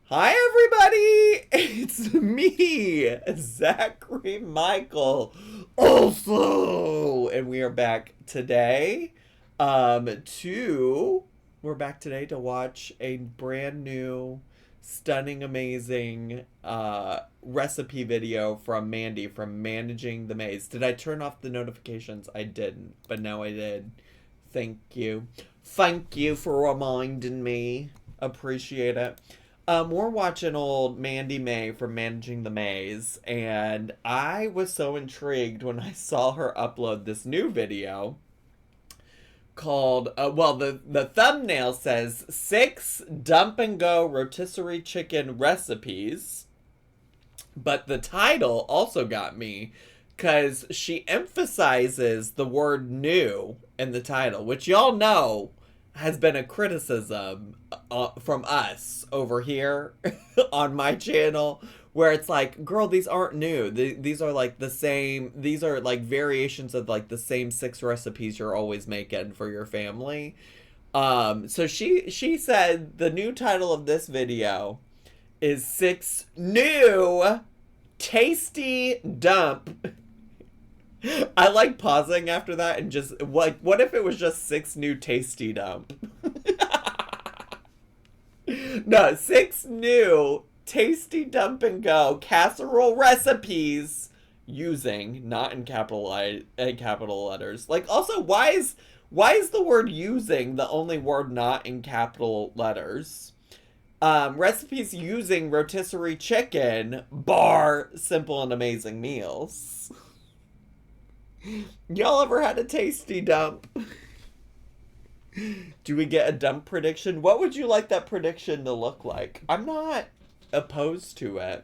Hi, everybody! It's me, Zachary Michael, also, and we are back today. We're back today to watch a brand new, stunning, amazing recipe video from Mandy from Managing the Maze. Did I turn off the notifications? I didn't, but now I did. Thank you. Thank you for reminding me. Appreciate it. We're watching old Mandy May from Managing the Maze, and I was so intrigued when I saw her upload this new video called, the thumbnail says 6 dump and go rotisserie chicken recipes, but the title also got me because she emphasizes the word new in the title, which y'all know has been a criticism from us over here on my channel, where it's like, girl, these aren't new. These are like the same. These are like variations of like the same 6 recipes you're always making for your family. So she said the new title of this video is 6 new tasty dump. I like pausing after that and just, what if it was just 6 new tasty dump? No, 6 new tasty dump and go casserole recipes using, not in capital letters. Like, also, why is the word using the only word not in capital letters? Recipes using rotisserie chicken, bar simple and amazing meals. Y'all ever had a tasty dump? Do we get a dump prediction? What would you like that prediction to look like? I'm not opposed to it,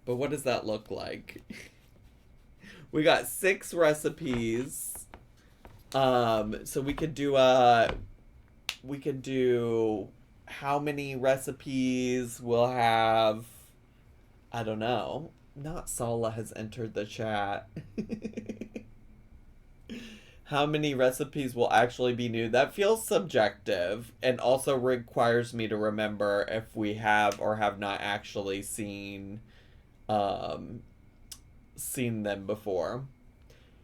but what does that look like? We got 6 recipes. So we could do how many recipes we'll have. I don't know. Not Sala has entered the chat. How many recipes will actually be new? That feels subjective and also requires me to remember if we have or have not actually seen them before.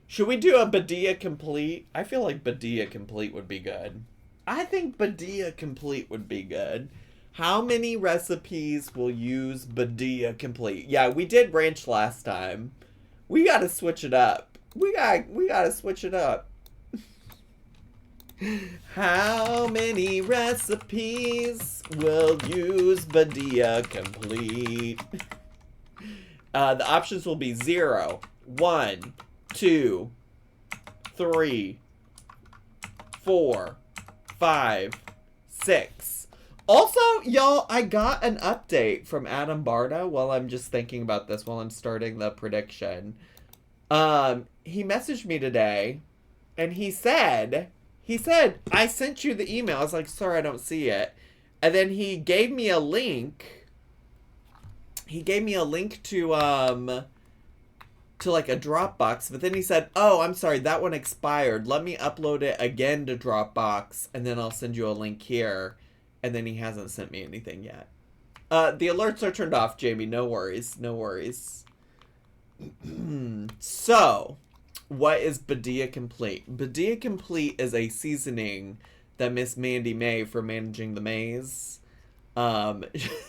Should we do a Badia Complete? I feel like Badia Complete would be good. I think Badia Complete would be good. How many recipes will use Badia Complete? Yeah, we did ranch last time. We gotta switch it up. We gotta switch it up. How many recipes will use Badia Complete? The options will be 0, 1, 2, 3, 4, 5, 6. Also, y'all, I got an update from Adam Barta while I'm just thinking about this while I'm starting the prediction. He messaged me today, and he said, I sent you the email. I was like, sorry, I don't see it. And then he gave me a link. He gave me a link to like a Dropbox, but then he said, oh, I'm sorry, that one expired. Let me upload it again to Dropbox, and then I'll send you a link here. And then he hasn't sent me anything yet. The alerts are turned off, Jamie. No worries. No worries. So, what is Badia Complete? Badia Complete is a seasoning that Miss Mandy May for Managing the Maze,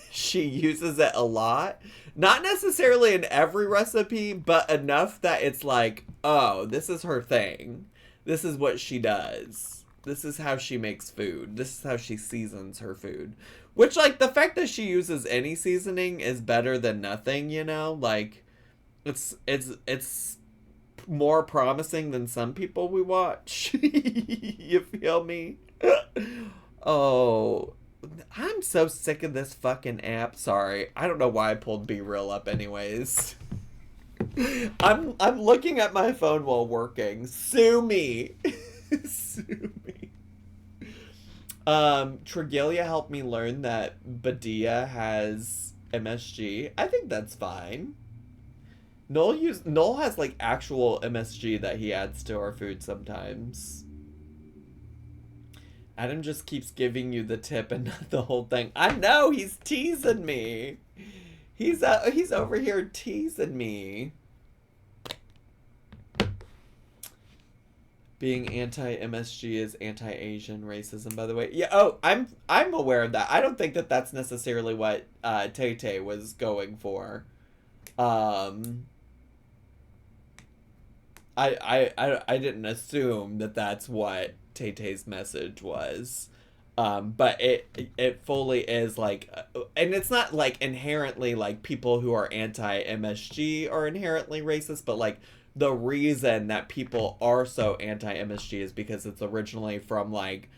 she uses it a lot. Not necessarily in every recipe, but enough that it's like, oh, this is her thing. This is what she does. This is how she makes food. This is how she seasons her food. Which, like, the fact that she uses any seasoning is better than nothing, you know? Like, it's more promising than some people we watch. You feel me? Oh, I'm so sick of this fucking app. Sorry. I don't know why I pulled Be Real up anyways. I'm looking at my phone while working. Sue me. Sue me. Tregelia helped me learn that Badia has MSG. I think that's fine. Noel has like actual MSG that he adds to our food sometimes. Adam just keeps giving you the tip and not the whole thing. I know, he's teasing me. He's over here teasing me. Being anti-MSG is anti-Asian racism, by the way. Yeah, oh, I'm aware of that. I don't think that that's necessarily what Tay was going for. I didn't assume that that's what Tay-Tay's message was. But it fully is like, and it's not like inherently like people who are anti-MSG are inherently racist, but like the reason that people are so anti-MSG is because it's originally from like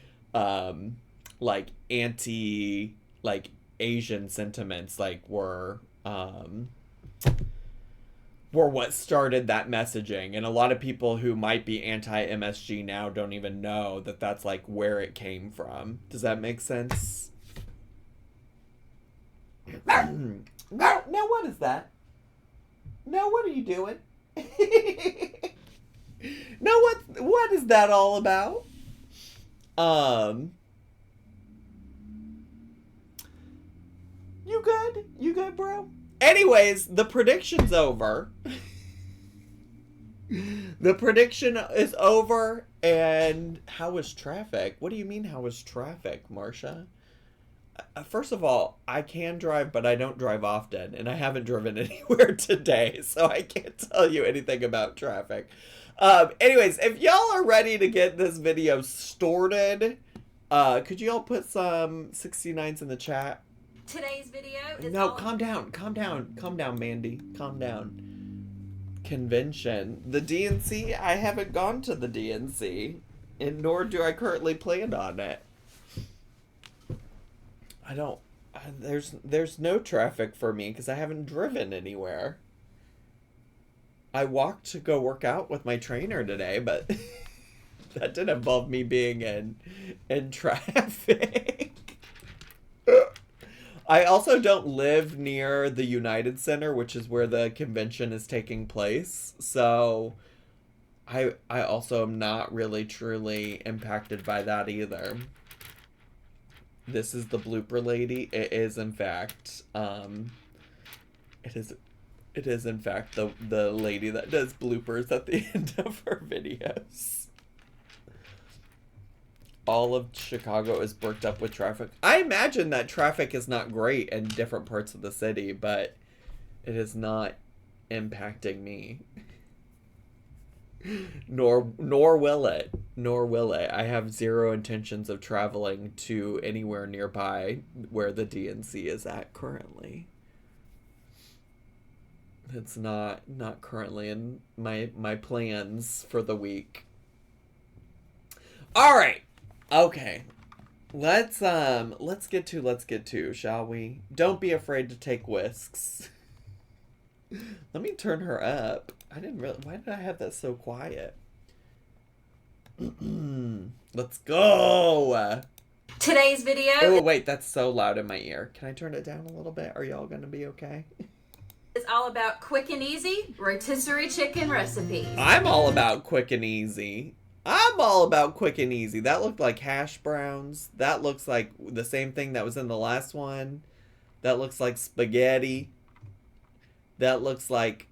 anti like Asian sentiments like were what started that messaging, and a lot of people who might be anti-MSG now don't even know that that's like where it came from. Does that make sense? Now what is that? Now what are you doing? Now what is that all about? You good? You good, bro? Anyways, the prediction's over. The prediction is over, and how was traffic? What do you mean, how was traffic, Marsha? First of all, I can drive, but I don't drive often, and I haven't driven anywhere today, so I can't tell you anything about traffic. Anyways, if y'all are ready to get this video started, could you all put some 69s in the chat? Today's video is calm down, Mandy. Calm down. Convention. The DNC? I haven't gone to the DNC, and nor do I currently plan on it. I don't... There's no traffic for me because I haven't driven anywhere. I walked to go work out with my trainer today, but that didn't involve me being in traffic. I also don't live near the United Center, which is where the convention is taking place. So I also am not really truly impacted by that either. This is the blooper lady. It is in fact it is in fact the lady that does bloopers at the end of her videos. All of Chicago is booked up with traffic. I imagine that traffic is not great in different parts of the city, but it is not impacting me. Nor will it. I have zero intentions of traveling to anywhere nearby where the DNC is at currently. It's not currently in my plans for the week. All right. Okay, let's get to, shall we? Don't be afraid to take whisks. Let me turn her up. Why did I have that so quiet? Let's go. Today's video. Oh, wait, that's so loud in my ear. Can I turn it down a little bit? Are y'all gonna be okay? Is all about quick and easy rotisserie chicken recipes. I'm all about quick and easy. That looked like hash browns. That looks like the same thing that was in the last one. That looks like spaghetti. That looks like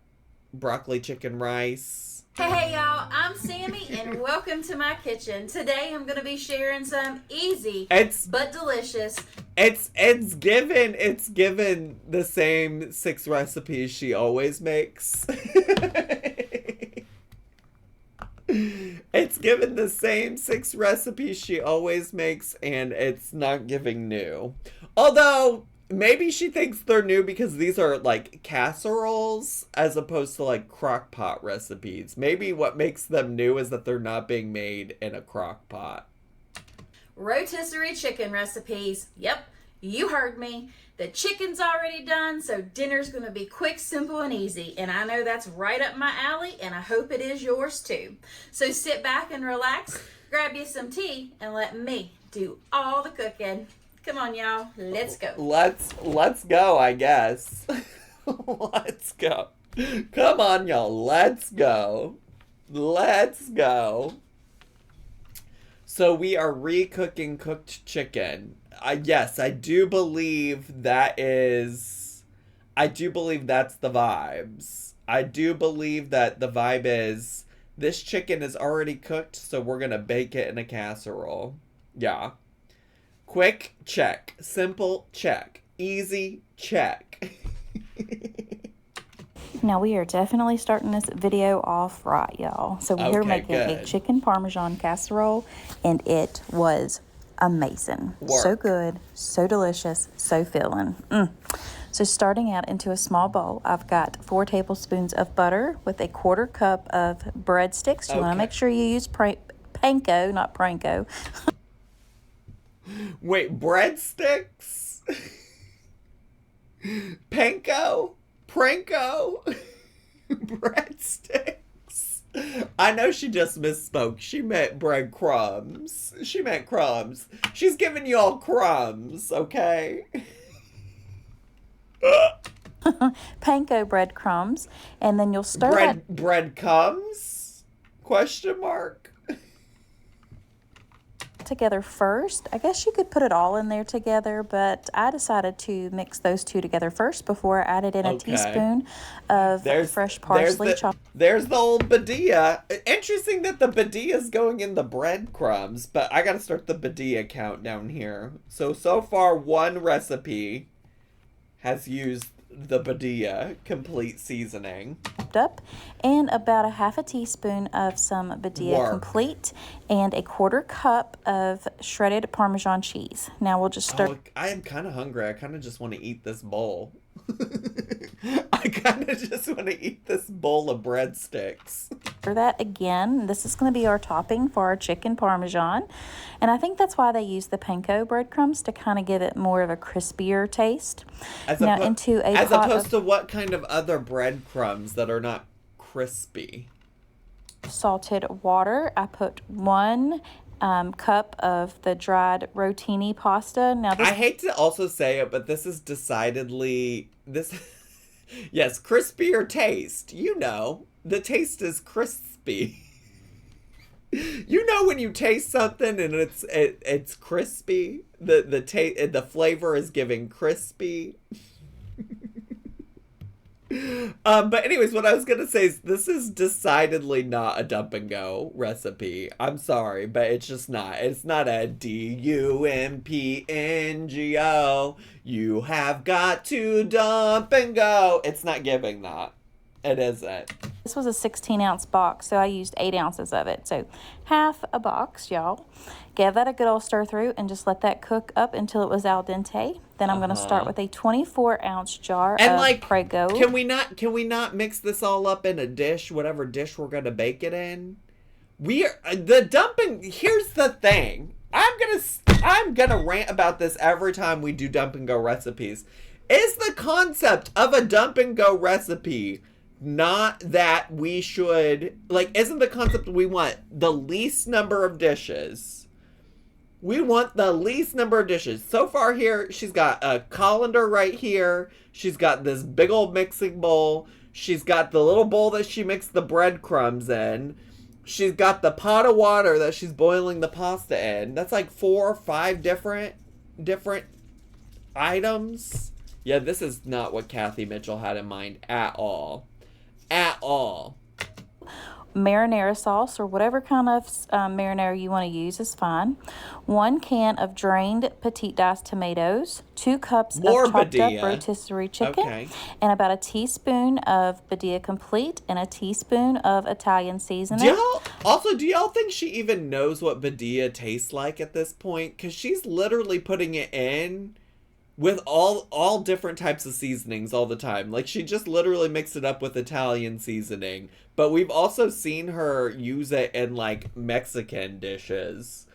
broccoli chicken rice. Hey y'all, I'm Sammy and welcome to my kitchen. Today I'm going to be sharing some easy but delicious. It's given the same 6 recipes she always makes. It's given the same 6 recipes she always makes, and it's not giving new. Although, maybe she thinks they're new because these are, like, casseroles as opposed to, like, crock pot recipes. Maybe what makes them new is that they're not being made in a crock pot. Rotisserie chicken recipes. Yep, you heard me. The chicken's already done, so dinner's going to be quick, simple, and easy. And I know that's right up my alley, and I hope it is yours too. So sit back and relax, grab you some tea, and let me do all the cooking. Come on, y'all. Let's go. Let's go, I guess. Let's go. Come on, y'all. Let's go. So we are re-cooking cooked chicken. Yes, I do believe that is... I do believe that's the vibes. I do believe that the vibe is... This chicken is already cooked, so we're going to bake it in a casserole. Yeah. Quick, check. Simple, check. Easy, check. Now we are definitely starting this video off right, y'all. So we are making a chicken parmesan casserole, and it was amazing. So good, so delicious, so filling. So starting out into a small bowl, I've got 4 tablespoons of butter with a 1/4 cup of breadsticks. You want to make sure you use panko, not pranko. Wait, breadsticks? Panko? Pranko? Breadsticks? I know she just misspoke. She meant breadcrumbs. She meant crumbs. She's giving you all crumbs, okay? Panko breadcrumbs, and then you'll stir breadcrumbs? Question mark. Together first. I guess you could put it all in there together, but I decided to mix those two together first before I added in a teaspoon of fresh parsley. There's the old badilla. Interesting that the badilla is going in the breadcrumbs, but I gotta start the badilla countdown here. So far, one recipe has used the badilla complete seasoning. Up, and about a 1/2 teaspoon of some badilla complete, and a 1/4 cup of shredded Parmesan cheese. Now we'll just start. I am kind of hungry. I kind of just want to eat this bowl. I kind of just want to eat this bowl of breadsticks. For that, again, this is going to be our topping for our chicken parmesan, and I think that's why they use the panko breadcrumbs, to kind of give it more of a crispier taste. As opposed to what kind of other breadcrumbs that are not crispy? Salted water. I put 1 cup of the dried rotini pasta. Now I hate to also say it, but this is decidedly yes, crispier taste. You know, the taste is crispy. You know when you taste something and it's crispy. The flavor is giving crispy. But anyways, what I was gonna say is this is decidedly not a dump and go recipe. I'm sorry, but it's just not. It's not a DUMPNGO. You have got to dump and go. It's not giving that. It isn't. This was a 16-ounce box, so I used 8 ounces of it. So half a box, y'all. Give that a good old stir through and just let that cook up until it was al dente. Then I'm going to start with a 24-ounce jar of Prego. Can we not mix this all up in a dish, whatever dish we're going to bake it in? Here's the thing. I'm going to rant about this every time we do dump and go recipes. Is the concept of a dump and go recipe not that we should, isn't the concept we want the least number of dishes? We want the least number of dishes. So far here, she's got a colander right here. She's got this big old mixing bowl. She's got the little bowl that she mixed the breadcrumbs in. She's got the pot of water that she's boiling the pasta in. That's like 4 or 5 different items. Yeah, this is not what Kathy Mitchell had in mind at all. At all. Marinara sauce, or whatever kind of marinara you want to use, is fine. 1 can of drained petite diced tomatoes, 2 cups of chopped up rotisserie chicken, and about a teaspoon of badilla complete and a teaspoon of Italian seasoning. Do y'all think she even knows what badilla tastes like at this point? Because she's literally putting it in with all different types of seasonings all the time. Like, she just literally mixed it up with Italian seasoning. But we've also seen her use it in, Mexican dishes,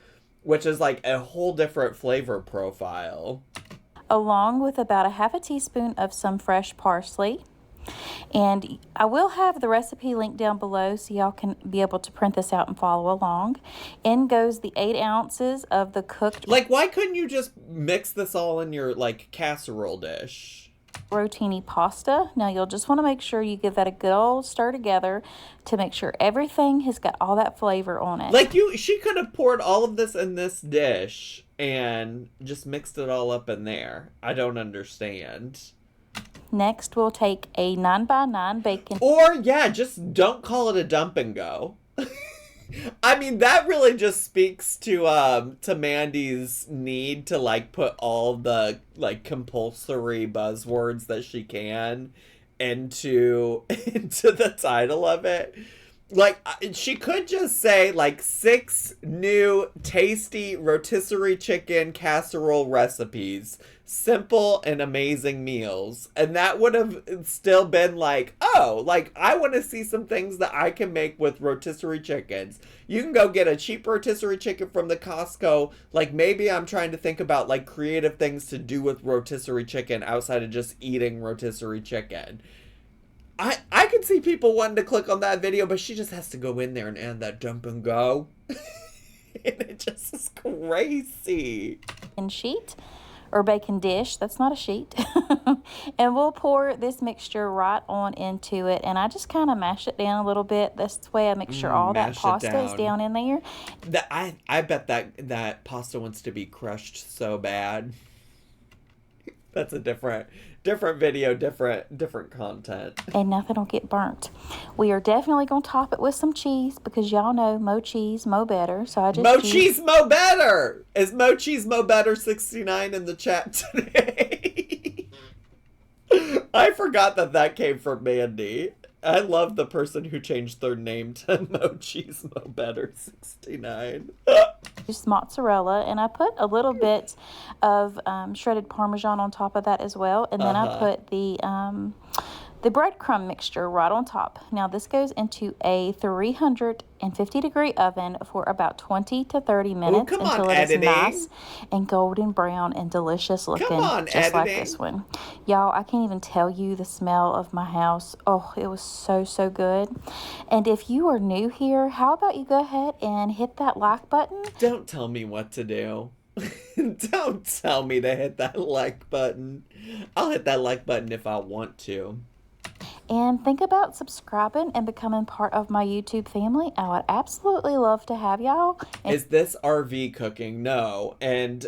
which is, a whole different flavor profile. Along with about a 1/2 teaspoon of some fresh parsley. And I will have the recipe linked down below so y'all can be able to print this out and follow along. In goes the 8 ounces of the cooked... Why couldn't you just mix this all in your, casserole dish? rotini pasta. Now you'll just want to make sure you give that a good old stir together to make sure everything has got all that flavor on it. Like she could have poured all of this in this dish and just mixed it all up in there. I don't understand. Next, we'll take a 9x9 bacon. Or, yeah, just don't call it a dump and go. I mean, that really just speaks to Mandy's need to, like, put all the, like, compulsory buzzwords that she can into the title of it. Like, she could just say, like, 6 new tasty rotisserie chicken casserole recipes. Simple and amazing meals. And that would have still been like, oh, like, I want to see some things that I can make with rotisserie chickens. You can go get a cheap rotisserie chicken from the Costco. Like, maybe I'm trying to think about, like, creative things to do with rotisserie chicken outside of just eating rotisserie chicken. I could see people wanting to click on that video, but she just has to go in there and add that dump and go. And it just is crazy. And sheet or bacon dish, that's not a sheet. And we'll pour this mixture right on into it. And I just kind of mash it down a little bit. That's the way I make sure all that pasta is down in there. I bet that pasta wants to be crushed so bad. That's a different video, different content. And nothing will get burnt. We are definitely going to top it with some cheese because y'all know mo cheese, mo better. So I just Mo cheese, mo better! Is Mo cheese, mo better 69 in the chat today? I forgot that came from Mandy. I love the person who changed their name to Mo cheese, mo better 69. Just mozzarella, and I put a little bit of shredded Parmesan on top of that as well, and then I put the breadcrumb mixture right on top. Now this goes into a 350 degree oven for about 20 to 30 minutes until it is nice and golden brown and delicious looking, just like this one. Y'all, I can't even tell you the smell of my house. Oh, it was so good. And if you are new here, how about you go ahead and hit that like button? Don't tell me what to do. Don't tell me to hit that like button. I'll hit that like button if I want to. And think about subscribing and becoming part of my YouTube family. I would absolutely love to have y'all. Is this RV cooking? No. And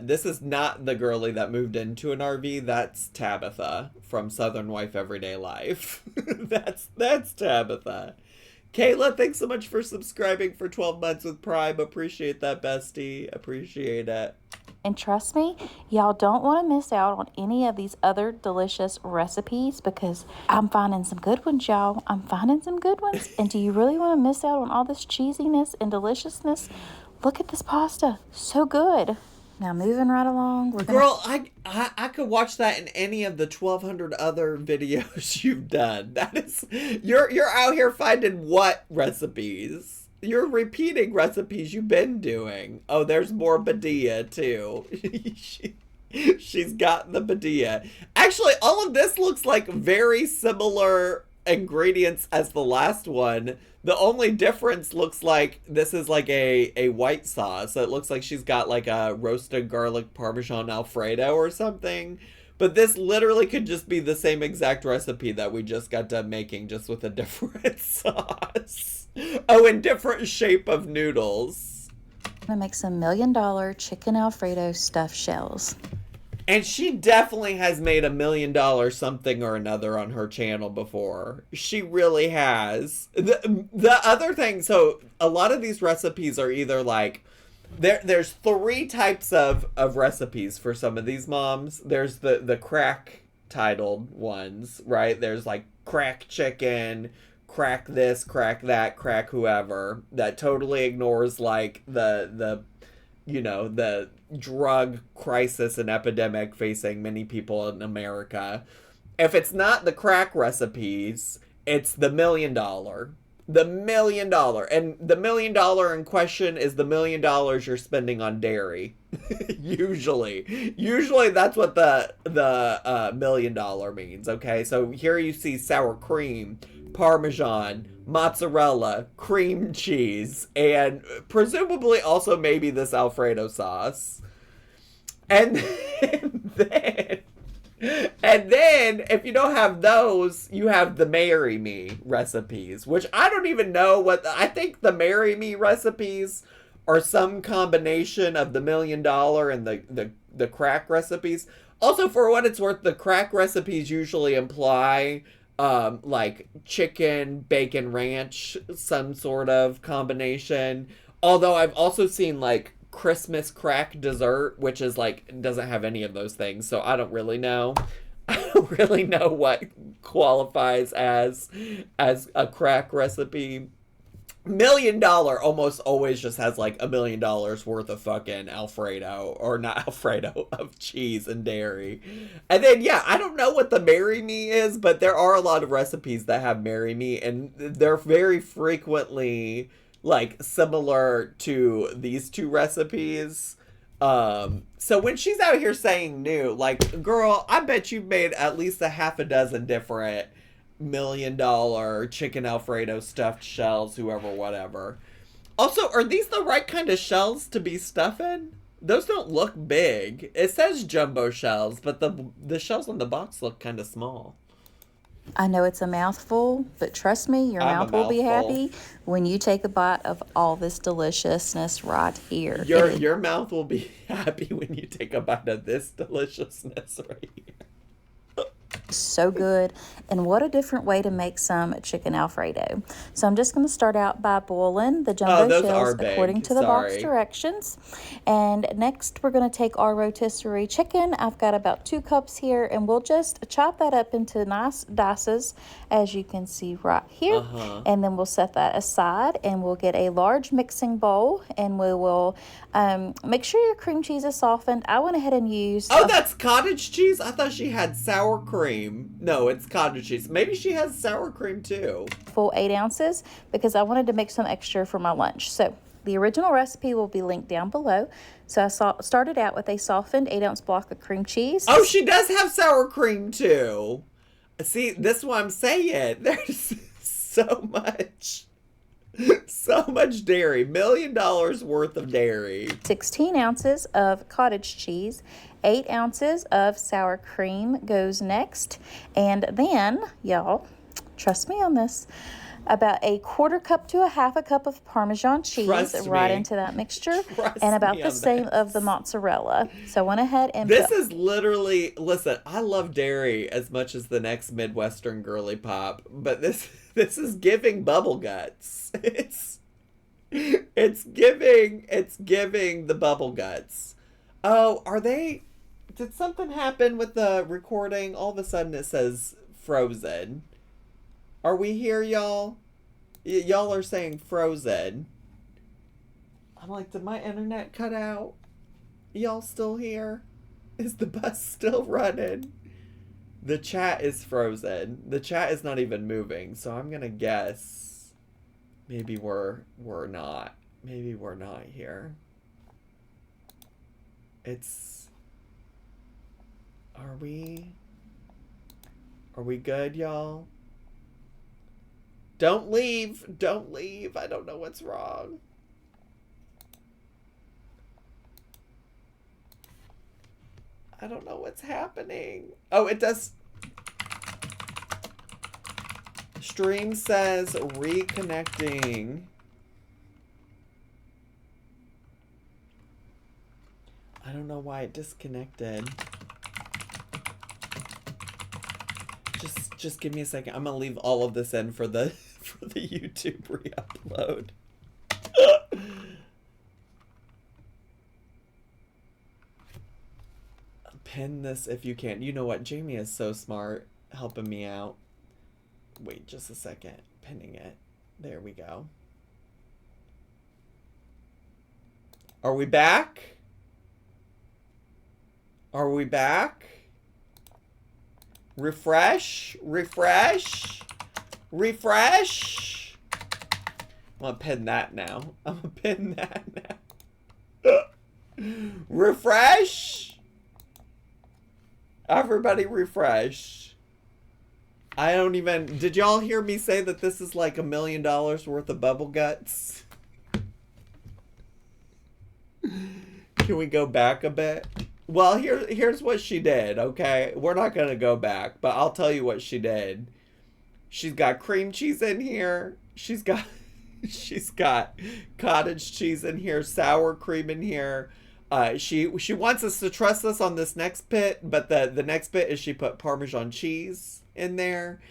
this is not the girlie that moved into an RV. That's Tabitha from Southern Wife Everyday Life. That's Tabitha. Kayla, thanks so much for subscribing for 12 months with Prime. Appreciate that, bestie. Appreciate it. And trust me, y'all don't want to miss out on any of these other delicious recipes because I'm finding some good ones, y'all. I'm finding some good ones. And do you really want to miss out on all this cheesiness and deliciousness? Look at this pasta. So good. Now moving right along. Girl, I could watch that in any of the 1,200 other videos you've done. That is, you're out here finding what recipes? You're repeating recipes you've been doing. Oh, there's more badilla, too. She's got the badilla. Actually, all of this looks like very similar ingredients as the last one. The only difference looks like this is like a white sauce. So it looks like she's got like a roasted garlic Parmesan Alfredo or something. But this literally could just be the same exact recipe that we just got done making, just with a different sauce. Oh, and different shape of noodles. I'm gonna make some $1 million chicken Alfredo stuffed shells. And she definitely has made $1 million something or another on her channel before. She really has. The other thing, so a lot of these recipes are either like, there's 3 types of recipes for some of these moms. There's the crack titled ones, right? There's like crack chicken, crack this, crack that, crack whoever, that totally ignores like the drug crisis and epidemic facing many people in America. If it's not the crack recipes, it's the $1 million. The $1 million. And the $1 million in question is the $1 million you're spending on dairy. Usually that's what the $1 million means, okay? So here you see sour cream, Parmesan, mozzarella, cream cheese, and presumably also maybe this Alfredo sauce. And And then, if you don't have those, you have the Marry Me recipes, which I don't even know what... I think the Marry Me recipes are some combination of the $1 million and the crack recipes. Also, for what it's worth, the crack recipes usually imply... like chicken, bacon ranch, some sort of combination. Although I've also seen like Christmas crack dessert, which is like, doesn't have any of those things. So I don't really know. I don't really know what qualifies as a crack recipe. $1 million almost always just has like $1 million worth of fucking Alfredo, or not Alfredo, of cheese and dairy. And then, yeah, I don't know what the Marry Me is, but there are a lot of recipes that have Marry Me, and they're very frequently like similar to these two recipes. So when she's out here saying new, like, girl, I bet you've made at least a half a dozen different $1 million chicken Alfredo stuffed shells, whoever, whatever. Also, are these the right kind of shells to be stuffing? Those don't look big. It says jumbo shells, but the shells on the box look kind of small. I know it's a mouthful, but trust me, your mouth will be happy when you take a bite of all this deliciousness right here. Your mouth will be happy when you take a bite of this deliciousness right here. So good. And what a different way to make some chicken Alfredo. So I'm just going to start out by boiling the jumbo shells according to the box directions. And next we're going to take our rotisserie chicken. I've got about 2 cups here, and we'll just chop that up into nice dices, as you can see right here. And then we'll set that aside, and we'll get a large mixing bowl, and we will make sure your cream cheese is softened. I went ahead and used... Oh, that's cottage cheese? I thought she had sour cream. No, it's cottage cheese. Maybe she has sour cream too. Full 8 ounces, because I wanted to make some extra for my lunch. So the original recipe will be linked down below. So I started out with a softened 8-ounce block of cream cheese. Oh, she does have sour cream too. See, this is what I'm saying. There's so much dairy. $1 million worth of dairy. 16 ounces of cottage cheese. 8 ounces of sour cream goes next. And then, y'all, trust me on this, about a 1/4 cup to a 1/2 cup of Parmesan cheese right into that mixture. And about the same of the mozzarella. So I went ahead and... This is literally... Listen, I love dairy as much as the next Midwestern girly pop, but this is giving bubble guts. It's giving the bubble guts. Oh, are they... Did something happen with the recording? All of a sudden it says frozen. Are we here, y'all? Y'all are saying frozen. I'm like, did my internet cut out? Y'all still here? Is the bus still running? The chat is frozen. The chat is not even moving, so I'm gonna guess maybe we're not. Maybe we're not here. Are we good, y'all? Don't leave. Don't leave. I don't know what's wrong. I don't know what's happening. Oh, it does. Stream says reconnecting. I don't know why it disconnected. Just give me a second. I'm gonna leave all of this in for the YouTube re-upload. Pin this if you can. You know what? Jamie is so smart helping me out. Wait just a second. Pinning it. There we go. Are we back? Are we back? Refresh. Refresh. Refresh. I'm gonna pin that now. I'm gonna pin that now. Refresh. Everybody refresh. I don't even... Did y'all hear me say that this is like $1 million worth of bubble guts? Can we go back a bit? Well, here's what she did, okay? We're not going to go back, but I'll tell you what she did. She's got cream cheese in here. She's got cottage cheese in here, sour cream in here. She wants us to trust us on this next bit, but the next bit is she put Parmesan cheese in there.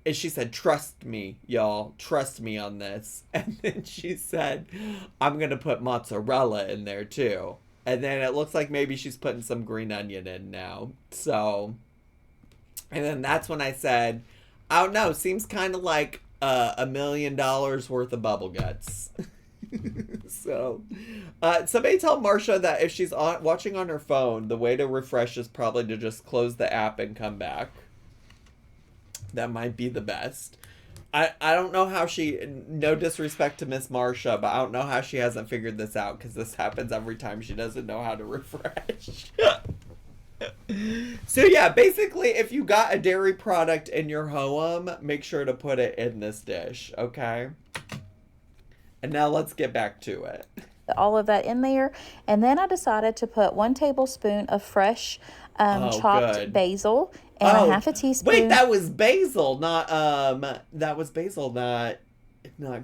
And she said, trust me, y'all. Trust me on this. And then she said, I'm going to put mozzarella in there too. And then it looks like maybe she's putting some green onion in now. So, and then that's when I said, I don't know, seems kind of like $1 million worth of bubble guts. So, somebody tell Marsha that if she's watching on her phone, the way to refresh is probably to just close the app and come back. That might be the best. I don't know how she, no disrespect to Miss Marsha, but I don't know how she hasn't figured this out, because this happens every time she doesn't know how to refresh. So yeah, basically, if you got a dairy product in your home, make sure to put it in this dish, okay? And now let's get back to it. All of that in there. And then I decided to put 1 tablespoon of fresh chopped basil and a half a teaspoon. Wait, that was basil, not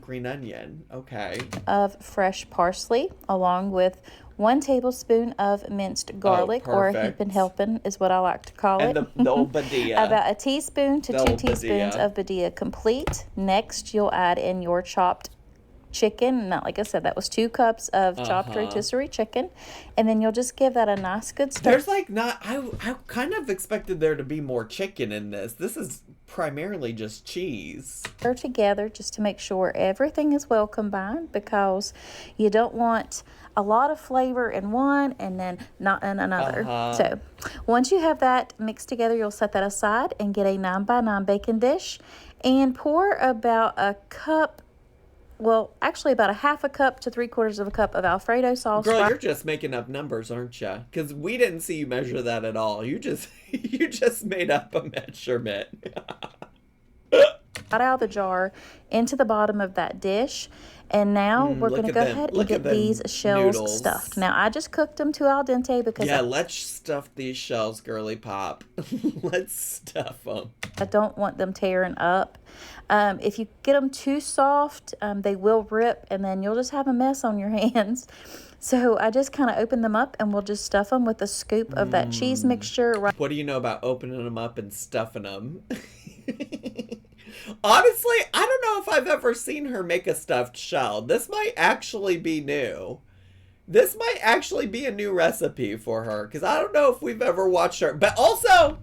green onion. Okay. Of fresh parsley, along with 1 tablespoon of minced garlic, or heapin' helpin' is what I like to call it. And the old badilla. About a teaspoon to 2 teaspoons of badilla complete. Next, you'll add in your chopped chicken. Not like I said, that was 2 cups of chopped rotisserie chicken, and then you'll just give that a nice good stir. There's like not. I kind of expected there to be more chicken in this. This is primarily just cheese. Stir together just to make sure everything is well combined, because you don't want a lot of flavor in one and then not in another. So once you have that mixed together, you'll set that aside and get a 9x9 baking dish and pour about a cup. Well, actually about a half a cup to 3/4 of a cup of Alfredo sauce. Girl, you're just making up numbers, aren't you? Because we didn't see you measure that at all. You just made up a measurement. Out of the jar into the bottom of that dish. And now we're going to go ahead and get these shells stuffed. Now, I just cooked them to al dente because... Yeah, let's stuff these shells, girly pop. Let's stuff them. I don't want them tearing up. If you get them too soft, they will rip, and then you'll just have a mess on your hands. So I just kind of open them up, and we'll just stuff them with a scoop of that cheese mixture. What do you know about opening them up and stuffing them? Honestly, I don't know if I've ever seen her make a stuffed shell. This might actually be new. This might actually be a new recipe for her, because I don't know if we've ever watched her. But also,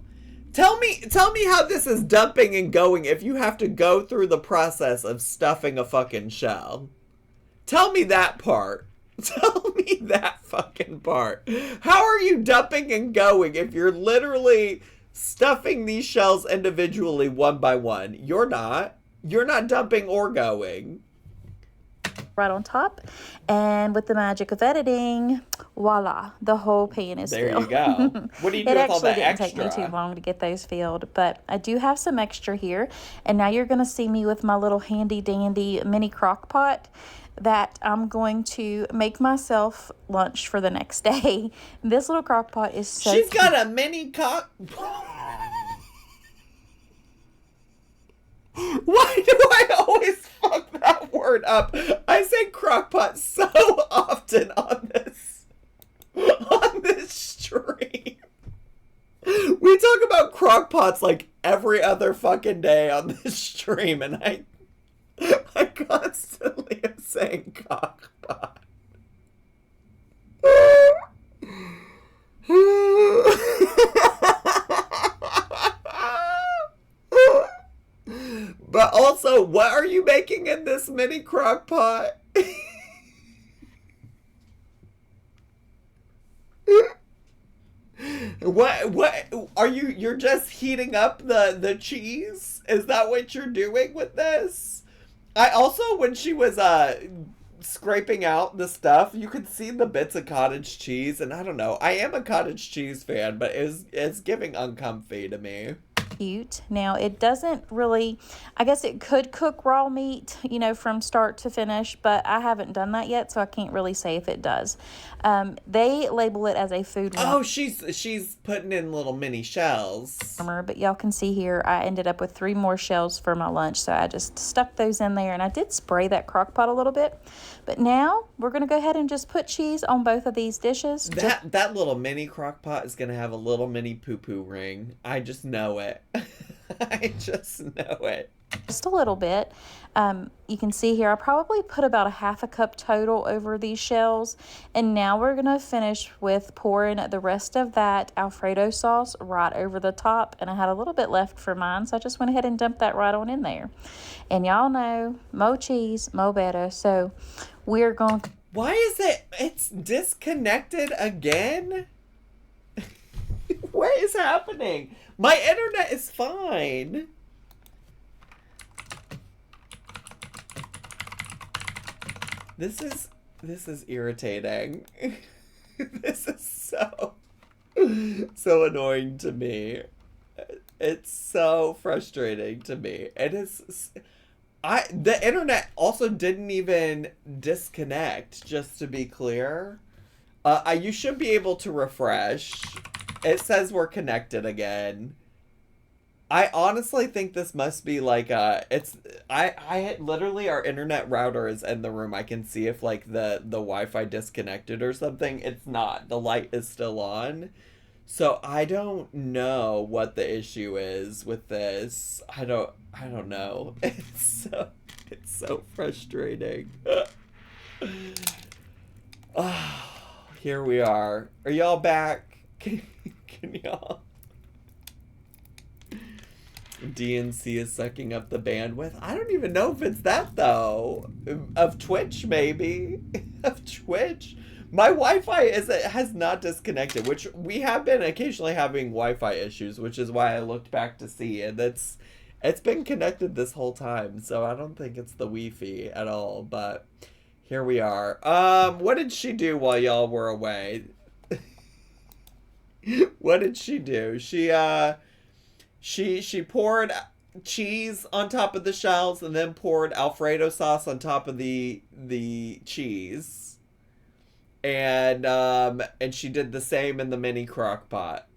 tell me how this is dumping and going if you have to go through the process of stuffing a fucking shell. Tell me that part. Tell me that fucking part. How are you dumping and going if you're literally stuffing these shells individually one by one? You're not dumping or going. Right on top, and with the magic of editing, voila, the whole pan is filled. There you go. What do you do with all that extra? It actually didn't take me too long to get those filled, but I do have some extra here, and now you're going to see me with my little handy dandy mini crock pot that I'm going to make myself lunch for the next day. This little crock pot is so She's got a mini cock. Why do I always fuck that word up? I say crock pot so often on this stream. We talk about crock pots like every other fucking day on this stream, and I constantly am saying crock pot. But also, what are you making in this mini crock pot? What are you're just heating up the cheese? Is that what you're doing with this? I also, when she was scraping out the stuff, you could see the bits of cottage cheese, and I don't know, I am a cottage cheese fan, but it's giving uncomfy to me. cute. Now, it doesn't really, I guess it could cook raw meat, you know, from start to finish, but I haven't done that yet, so I can't really say if it does. They label it as a food warmer. Oh, she's putting in little mini shells. But y'all can see here, I ended up with 3 more shells for my lunch, so I just stuck those in there, and I did spray that crock pot a little bit. But now we're going to go ahead and just put cheese on both of these dishes. That little mini crock pot is going to have a little mini poo-poo ring. I just know it. I just know it. Just a little bit. You can see here I probably put about a half a cup total over these shells, and now we're gonna finish with pouring the rest of that alfredo sauce right over the top, and I had a little bit left for mine, so I just went ahead and dumped that right on in there. And y'all know mo cheese mo better, so we're going to... Why is it's disconnected again? What is happening? My internet is fine. This is irritating. This is so annoying to me. It's so frustrating to me. It is. The internet also didn't even disconnect. Just to be clear, you should be able to refresh. It says we're connected again. I honestly think this must be like I literally, our internet router is in the room. I can see if like the Wi-Fi disconnected or something. It's not. The light is still on. So I don't know what the issue is with this. I don't know. It's so frustrating. Oh, here we are. Are y'all back? Can y'all? DNC is sucking up the bandwidth. I don't even know if it's that, though. Of Twitch, maybe. Of Twitch. My Wi-Fi has not disconnected, which we have been occasionally having Wi-Fi issues, which is why I looked back to see. And it's been connected this whole time, so I don't think it's the Wi-Fi at all. But here we are. What did she do while y'all were away? What did she do? She poured cheese on top of the shells and then poured alfredo sauce on top of the cheese. And she did the same in the mini crock pot.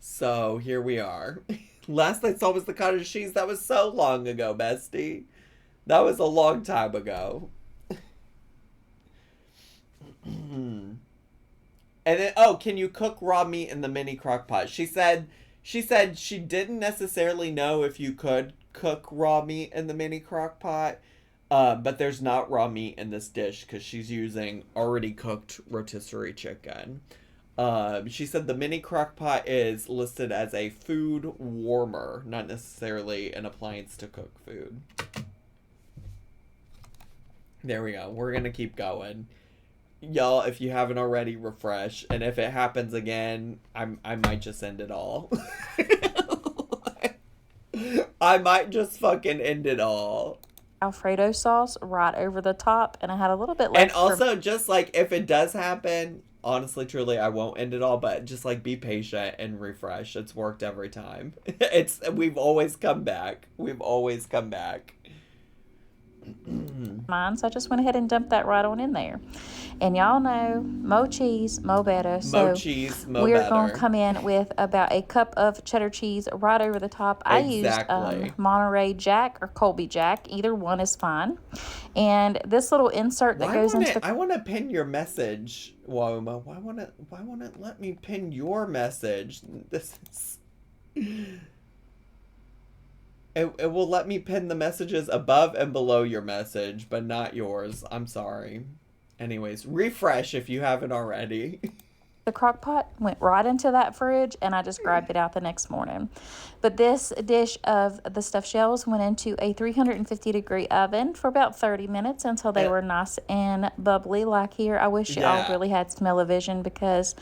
So here we are. Last I saw was the cottage cheese. That was so long ago, bestie. That was a long time ago. And then, can you cook raw meat in the mini crock pot? She said she didn't necessarily know if you could cook raw meat in the mini crock pot, but there's not raw meat in this dish because she's using already cooked rotisserie chicken. She said the mini crock pot is listed as a food warmer, not necessarily an appliance to cook food. There we go. We're going to keep going. Y'all, if you haven't already, refresh. And if it happens again, I might just end it all. I might just fucking end it all. Alfredo sauce right over the top, and I had a little bit left. And also, just like, if it does happen, honestly, truly, I won't end it all, but just like be patient and refresh. It's worked every time. We've always come back. We've always come back. Mine, so I just went ahead and dumped that right on in there. And y'all know mo cheese mo better, so mo cheese mo we're better. Gonna come in with about a cup of cheddar cheese right over the top. Exactly. I used Monterey Jack or Colby Jack, either one is fine. And this little insert that goes into the... I want to pin your message, Woma. Why won't it let me pin your message? This is... It will let me pin the messages above and below your message, but not yours. I'm sorry. Anyways, refresh if you haven't already. The crock pot went right into that fridge, and I just grabbed it out the next morning. But this dish of the stuffed shells went into a 350-degree oven for about 30 minutes until they were nice and bubbly like here. I wish y'all really had smell-o-vision because...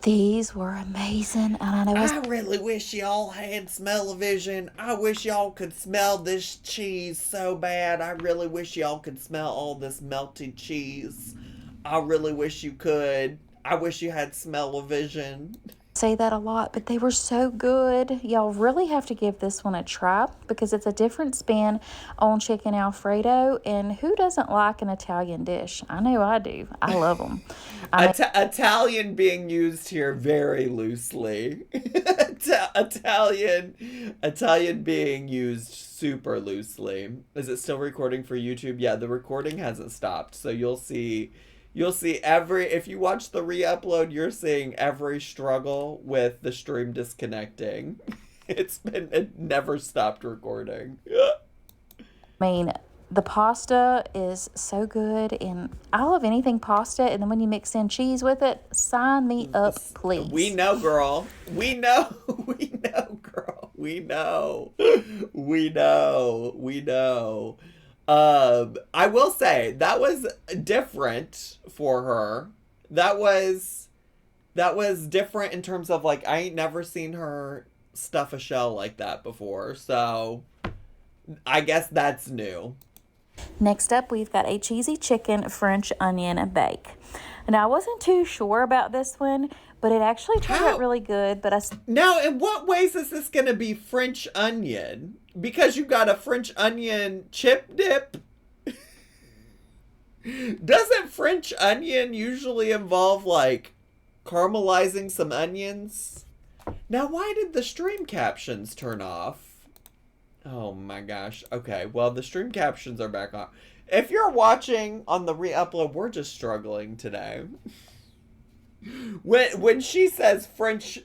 these were amazing, and I really wish y'all had smell-o-vision. I wish y'all could smell this cheese so bad. I really wish y'all could smell all this melted cheese. I really wish you could. I wish you had smell-o-vision. Say that a lot, but they were so good. Y'all really have to give this one a try because it's a different spin on chicken alfredo. And who doesn't like an Italian dish? I know I do. I love them. Italian being used here very loosely. Italian being used super loosely. Is it still recording for YouTube? Yeah, the recording hasn't stopped. So you'll see if you watch the re-upload, you're seeing every struggle with the stream disconnecting. It never stopped recording. I mean, the pasta is so good, and I love anything pasta, and then when you mix in cheese with it, sign me up, please. We know, girl. We know, girl. We know. I will say that was different for her. That was different in terms of like I ain't never seen her stuff a shell like that before. So I guess that's new. Next up, we've got a cheesy chicken French onion bake. Now, I wasn't too sure about this one, but it actually turned out really good. Now, in what ways is this going to be French onion? Because you got a French onion chip dip? Doesn't French onion usually involve, like, caramelizing some onions? Now, why did the stream captions turn off? Oh my gosh. Okay, well, the stream captions are back on. If you're watching on the re-upload, we're just struggling today. When she says French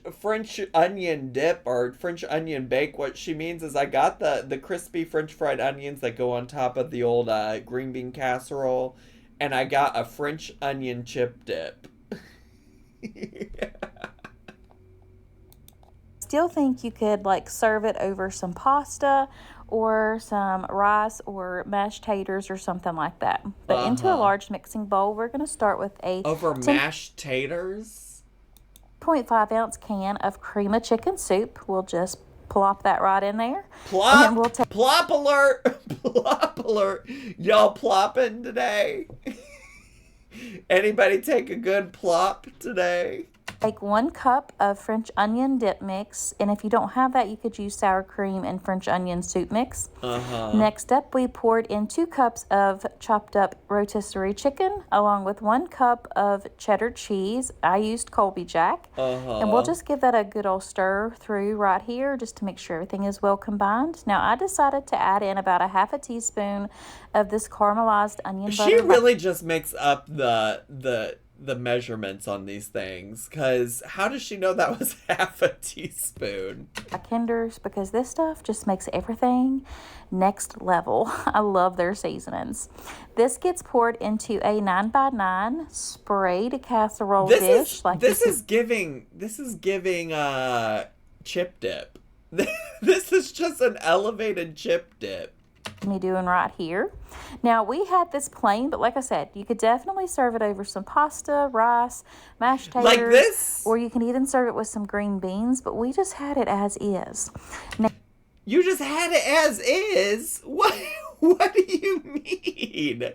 onion dip or French onion bake, what she means is I got the crispy French fried onions that go on top of the old green bean casserole, and I got a French onion chip dip. Still think you could like serve it over some pasta or some rice or mashed taters or something like that. But into a large mixing bowl, we're going to start with a mashed taters 0.5 ounce can of cream of chicken soup. We'll just plop that right in there. Plop alert. Plop alert. Y'all plopping today? Anybody take a good plop today? Take 1 cup of French onion dip mix, and if you don't have that, you could use sour cream and French onion soup mix. Next up, we poured in 2 cups of chopped up rotisserie chicken, along with 1 cup of cheddar cheese. I used Colby Jack, and we'll just give that a good old stir through right here, just to make sure everything is well combined. Now, I decided to add in about a half a teaspoon of this caramelized onion butter. She really just makes up the measurements on these things, because how does she know that was half a teaspoon? Kinders, because this stuff just makes everything next level. I love their seasonings. This gets poured into a 9x9 sprayed casserole dish. This is giving chip dip. This is just an elevated chip dip. Me doing right here. Now, we had this plain, but like I said, you could definitely serve it over some pasta, rice, mashed taters. Like this? Or you can even serve it with some green beans, but we just had it as is. Now, you just had it as is? What do you mean?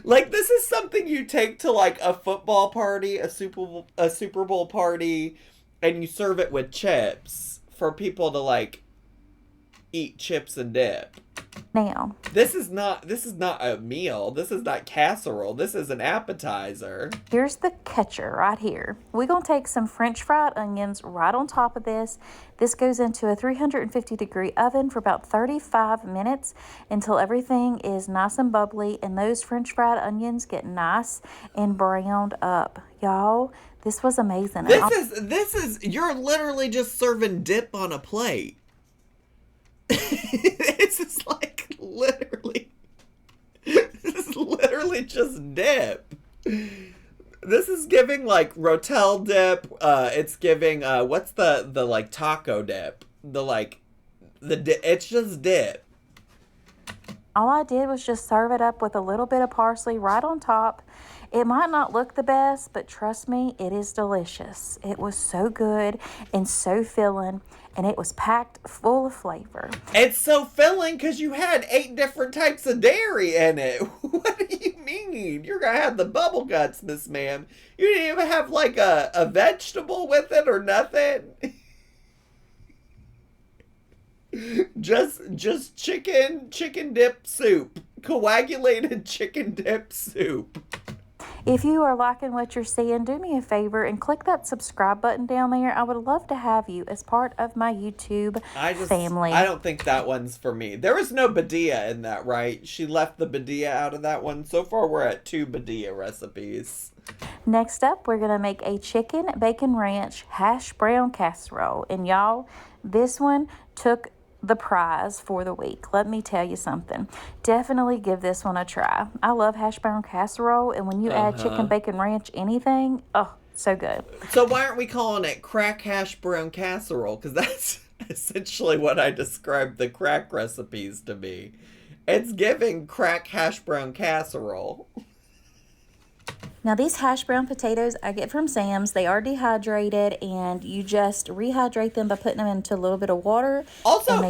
Like, this is something you take to, like, a football party, a Super Bowl party, and you serve it with chips for people to, like, eat chips and dip. Now, this is not a meal. This is not casserole. This is an appetizer. Here's the catcher right here. We're going to take some French fried onions right on top of this. This goes into a 350-degree oven for about 35 minutes until everything is nice and bubbly and those French fried onions get nice and browned up. Y'all, this was amazing. This is you're literally just serving dip on a plate. This is like literally just dip. This is giving like Rotel dip. It's giving what's the like taco dip? It's just dip. All I did was just serve it up with a little bit of parsley right on top. It might not look the best, but trust me, it is delicious. It was so good and so filling, and it was packed full of flavor. It's so filling because you had 8 different types of dairy in it. What do you mean? You're going to have the bubble guts, Miss Ma'am. You didn't even have like a vegetable with it or nothing. Just chicken dip soup. Coagulated chicken dip soup. If you are liking what you're seeing, do me a favor and click that subscribe button down there. I would love to have you as part of my YouTube family. I don't think that one's for me. There was no badilla in that, right? She left the badilla out of that one. So far, we're at 2 badilla recipes. Next up, we're going to make a chicken bacon ranch hash brown casserole. And y'all, this one took the prize for the week. Let me tell you something. Definitely give this one a try. I love hash brown casserole, and when you add chicken bacon ranch anything, oh, so good. So why aren't we calling it crack hash brown casserole? Because that's essentially what I described the crack recipes to be. It's giving crack hash brown casserole. Now, these hash brown potatoes I get from Sam's. They are dehydrated, and you just rehydrate them by putting them into a little bit of water. Also,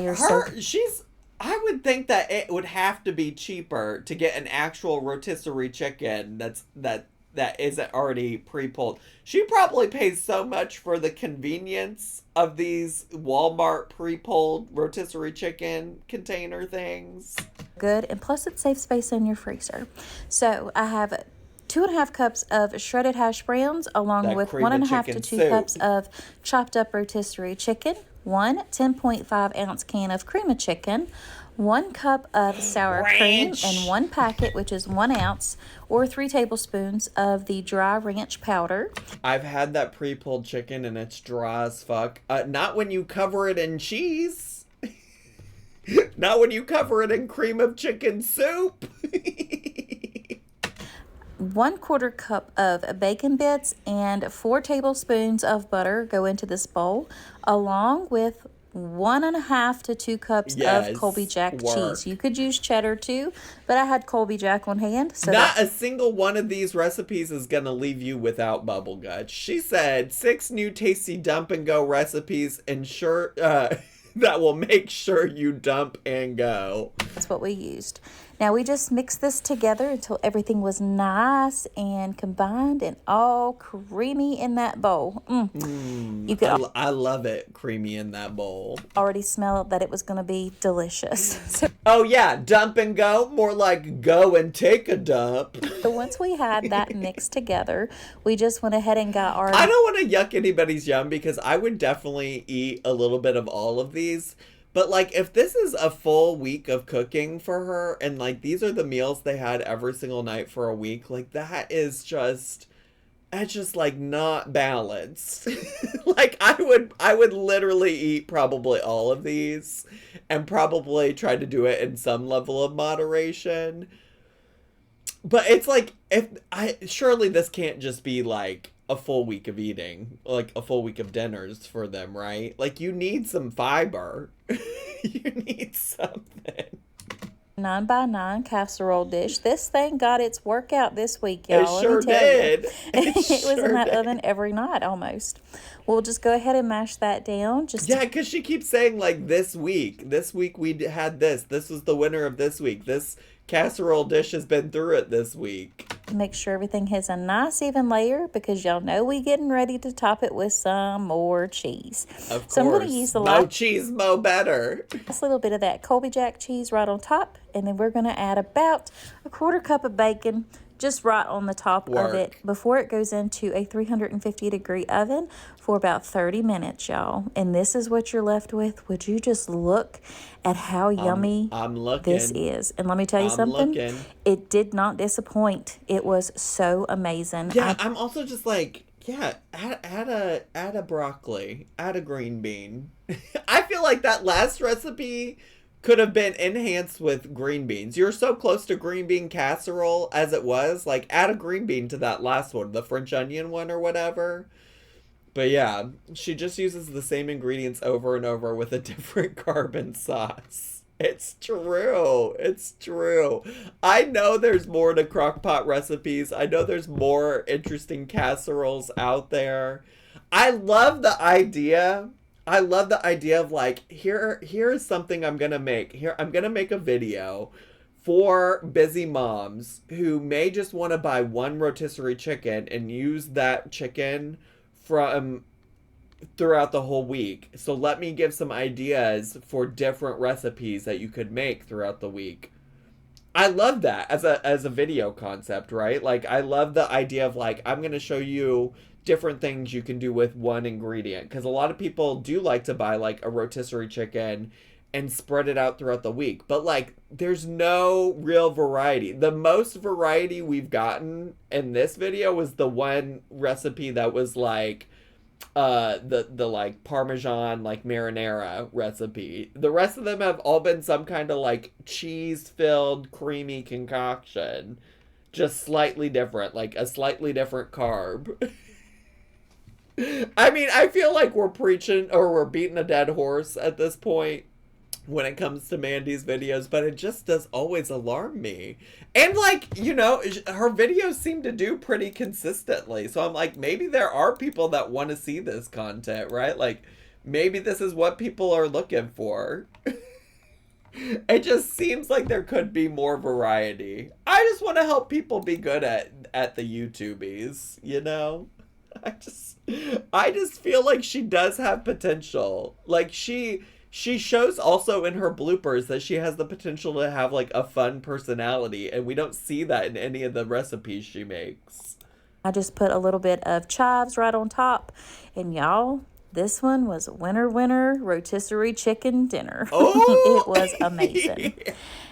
I would think that it would have to be cheaper to get an actual rotisserie chicken that isn't already pre-pulled. She probably pays so much for the convenience of these Walmart pre-pulled rotisserie chicken container things. Good, and plus it saves space in your freezer. So I have 2.5 cups of shredded hash browns, along with 1.5 to 2 cups of chopped up rotisserie chicken, 1 10.5 ounce can of cream of chicken, 1 cup of sour cream, and 1 packet, which is 1 ounce, or 3 tablespoons of the dry ranch powder. I've had that pre-pulled chicken and it's dry as fuck. Not when you cover it in cheese. Not when you cover it in cream of chicken soup. 1/4 cup of bacon bits and 4 tablespoons of butter go into this bowl, along with 1.5 to 2 cups of Colby Jack cheese. You could use cheddar too, but I had Colby Jack on hand. So not a single one of these recipes is going to leave you without bubble guts. She said 6 new tasty dump and go recipes ensure that will make sure you dump and go. That's what we used. Now we just mixed this together until everything was nice and combined and all creamy in that bowl. You could I love it creamy in that bowl. Already smell that it was going to be delicious. Oh yeah, dump and go, more like go and take a dump. So once we had that mixed together, we just went ahead and got our... I don't want to yuck anybody's yum because I would definitely eat a little bit of all of these. But, like, if this is a full week of cooking for her, and, like, these are the meals they had every single night for a week, like, that's just, like, not balanced. Like, I would literally eat probably all of these, and probably try to do it in some level of moderation. But it's like, surely this can't just be, like, a full week of eating, like a full week of dinners for them, right? Like, you need some fiber. You need something. 9x9 casserole dish. This thing got its workout this week, y'all. It sure did. It was in that oven every night almost. We'll just go ahead and mash that down. Yeah, because she keeps saying, like, this week we had this. This was the winner of this week. This casserole dish has been through it this week. Make sure everything has a nice even layer, because y'all know we getting ready to top it with some more cheese. Of course. So I'm going to use the Mo cheese, mo better. Just a little bit of that Colby Jack cheese right on top, and then we're going to add about 1/4 cup of bacon just right on the top of it before it goes into a 350-degree oven for about 30 minutes, y'all. And this is what you're left with. Would you just look at how yummy this is? And let me tell you something. It did not disappoint. It was so amazing. Yeah, I'm also just like, yeah, add a broccoli, add a green bean. I feel like that last recipe could have been enhanced with green beans. You're so close to green bean casserole as it was. Like, add a green bean to that last one, the French onion one or whatever. But yeah, she just uses the same ingredients over and over with a different carbon sauce. It's true. It's true. I know there's more to crockpot recipes. I know there's more interesting casseroles out there. I love the idea. I love the idea of like, here's something I'm gonna make. Here, I'm gonna make a video for busy moms who may just want to buy one rotisserie chicken and use that chicken from throughout the whole week. So let me give some ideas for different recipes that you could make throughout the week. I love that as a video concept, right? Like I love the idea of like I'm going to show you different things you can do with one ingredient, because a lot of people do like to buy like a rotisserie chicken and spread it out throughout the week. But like there's no real variety. The most variety we've gotten in this video was the one recipe that was like the like Parmesan like marinara recipe. The rest of them have all been some kind of like cheese filled creamy concoction, just slightly different, like a slightly different carb. I mean, I feel like we're preaching or we're beating a dead horse at this point when it comes to Mandy's videos, but it just does always alarm me. And like, you know, her videos seem to do pretty consistently. So I'm like, maybe there are people that want to see this content, right? Like maybe this is what people are looking for. It just seems like there could be more variety. I just want to help people be good at the YouTubies, you know? I just feel like she does have potential. Like she shows also in her bloopers that she has the potential to have like a fun personality, and we don't see that in any of the recipes she makes. I just put a little bit of chives right on top, and y'all, this one was winner rotisserie chicken dinner. Oh! It was amazing.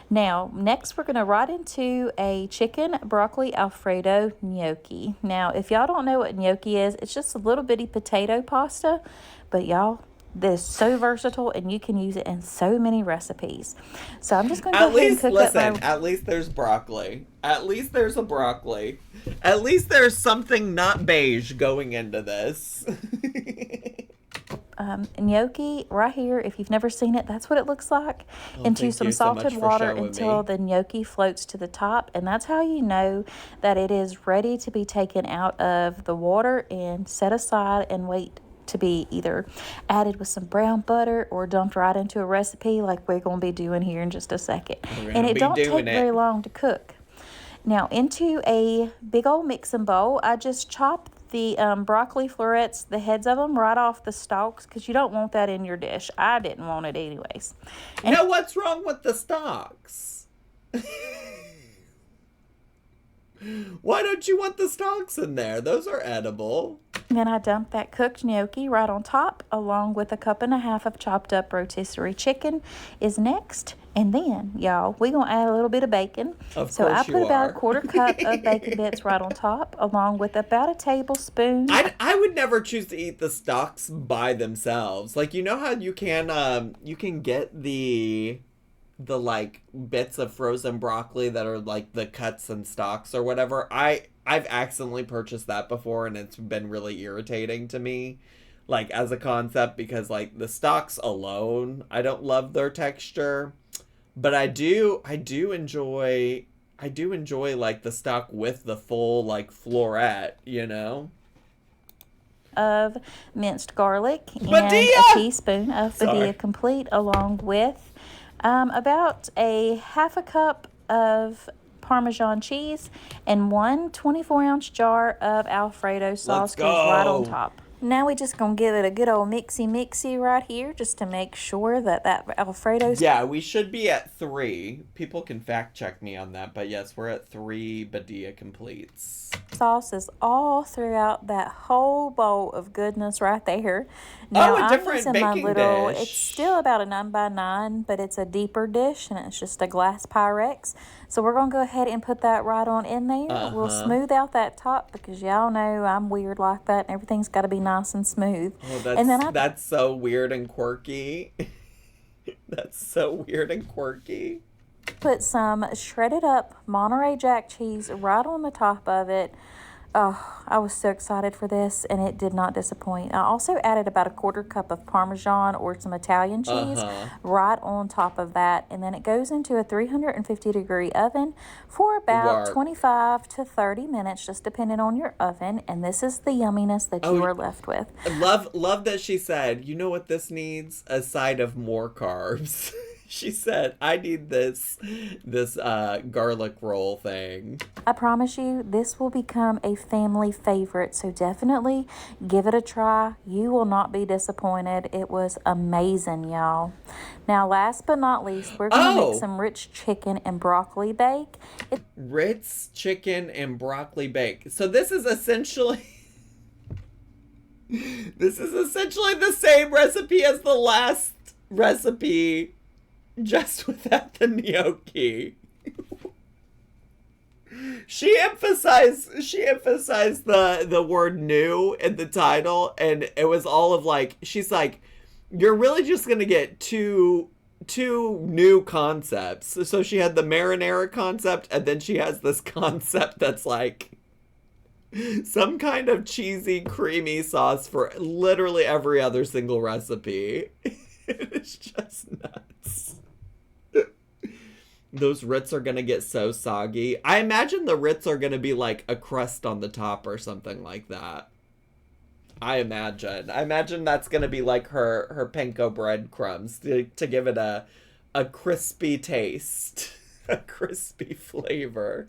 Now, next we're going to right into a chicken broccoli alfredo gnocchi. Now, if y'all don't know what gnocchi is, it's just a little bitty potato pasta, but y'all, this is so versatile and you can use it in so many recipes. So I'm just going to go ahead and cook up my... At least there's broccoli. At least there's a broccoli. At least there's something not beige going into this. Gnocchi right here. If you've never seen it, that's what it looks like. Into some salted water until the gnocchi floats to the top, and that's how you know that it is ready to be taken out of the water and set aside and wait to be either added with some brown butter or dumped right into a recipe like we're going to be doing here in just a second. And it don't take very long to cook. Now, into a big old mixing bowl, I just chopped the broccoli florets, the heads of them, right off the stalks, because you don't want that in your dish. I didn't want it anyways. And now, what's wrong with the stalks? Why don't you want the stalks in there? Those are edible. Then I dumped that cooked gnocchi right on top, along with a cup and a half of chopped up rotisserie chicken is next. And then, y'all, we're going to add a little bit of bacon. So I put about a quarter cup of bacon bits right on top, along with about a tablespoon. I would never choose to eat the stalks by themselves. Like, you know how you can get the like bits of frozen broccoli that are like the cuts and stalks or whatever. I've accidentally purchased that before, and it's been really irritating to me, like as a concept, because like the stalks alone, I don't love their texture, but I do enjoy like the stalk with the full like floret, you know. Of minced garlic Badilla! And a teaspoon of Badilla complete, along with about a half a cup of Parmesan cheese and one 24-ounce jar of Alfredo sauce goes right on top. Now we just gonna give it a good old mixy right here, just to make sure that Alfredo's... Yeah, we should be at 3. People can fact check me on that, but yes, we're at 3 Badilla completes. Sauce is all throughout that whole bowl of goodness right there. Now, a different baking dish. It's still about a 9x9, but it's a deeper dish, and it's just a glass Pyrex. So we're going to go ahead and put that right on in there. We'll smooth out that top, because y'all know I'm weird like that, and everything's got to be nice and smooth. Oh, that's so weird and quirky. That's so weird and quirky. Put some shredded up Monterey Jack cheese right on the top of it. Oh, I was so excited for this, and it did not disappoint. I also added about a 1/4 cup of Parmesan or some Italian cheese right on top of that, and then it goes into a 350-degree oven for about 25 to 30 minutes, just depending on your oven, and this is the yumminess that you are left with. Love that she said, you know what this needs? A side of more carbs. She said, I need this garlic roll thing. I promise you, this will become a family favorite, so definitely give it a try. You will not be disappointed. It was amazing, y'all. Now, last but not least, we're going to make some Ritz chicken and broccoli bake. Ritz chicken and broccoli bake. So this is essentially... This is essentially the same recipe as the last recipe, just without the gnocchi. She emphasized the word new in the title, and it was all of like, she's like, you're really just gonna get two new concepts. So she had the marinara concept, and then she has this concept that's like some kind of cheesy, creamy sauce for literally every other single recipe. It's just nuts. Those Ritz are gonna get so soggy. I imagine the Ritz are gonna be like a crust on the top or something like that. I imagine that's gonna be like her panko breadcrumbs to give it a crispy taste, a crispy flavor.